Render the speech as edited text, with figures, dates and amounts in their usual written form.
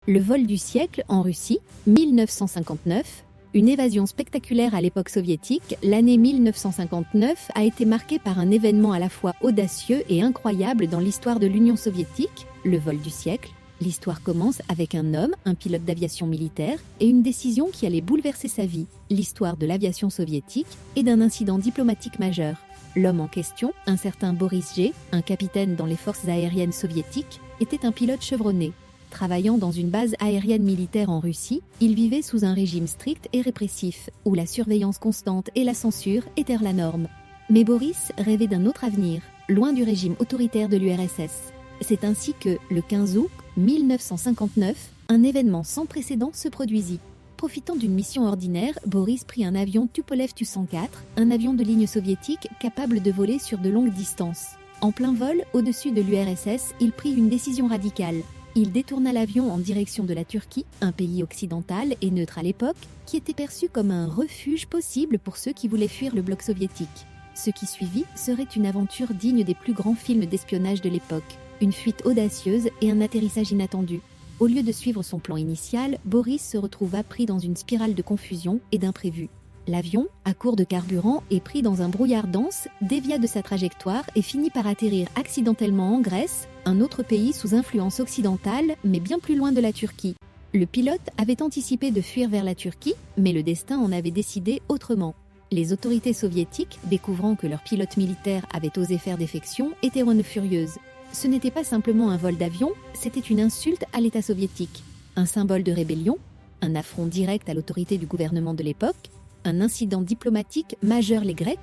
Le vol du siècle en Russie, 1959. Une évasion spectaculaire à l'époque soviétique, l'année 1959 a été marquée par un événement à la fois audacieux et incroyable dans l'histoire de l'Union soviétique, le vol du siècle. L'histoire commence avec un homme, un pilote d'aviation militaire, et une décision qui allait bouleverser sa vie, l'histoire de l'aviation soviétique et d'un incident diplomatique majeur. L'homme en question, un certain Boris G., un capitaine dans les forces aériennes soviétiques, était un pilote chevronné. Travaillant dans une base aérienne militaire en Russie, il vivait sous un régime strict et répressif, où la surveillance constante et la censure étaient la norme. Mais Boris rêvait d'un autre avenir, loin du régime autoritaire de l'URSS. C'est ainsi que, le 15 août 1959, un événement sans précédent se produisit. Profitant d'une mission ordinaire, Boris prit un avion Tupolev Tu-104, un avion de ligne soviétique capable de voler sur de longues distances. En plein vol, au-dessus de l'URSS, il prit une décision radicale. Il détourna l'avion en direction de la Turquie, un pays occidental et neutre à l'époque, qui était perçu comme un refuge possible pour ceux qui voulaient fuir le bloc soviétique. Ce qui suivit serait une aventure digne des plus grands films d'espionnage de l'époque, une fuite audacieuse et un atterrissage inattendu. Au lieu de suivre son plan initial, Boris se retrouva pris dans une spirale de confusion et d'imprévus. L'avion, à court de carburant et pris dans un brouillard dense, dévia de sa trajectoire et finit par atterrir accidentellement en Grèce, un autre pays sous influence occidentale, mais bien plus loin de la Turquie. Le pilote avait anticipé de fuir vers la Turquie, mais le destin en avait décidé autrement. Les autorités soviétiques, découvrant que leur pilote militaire avait osé faire défection, étaient furieuses. Ce n'était pas simplement un vol d'avion, c'était une insulte à l'État soviétique, un symbole de rébellion, un affront direct à l'autorité du gouvernement de l'époque, un incident diplomatique majeur. Les Grecs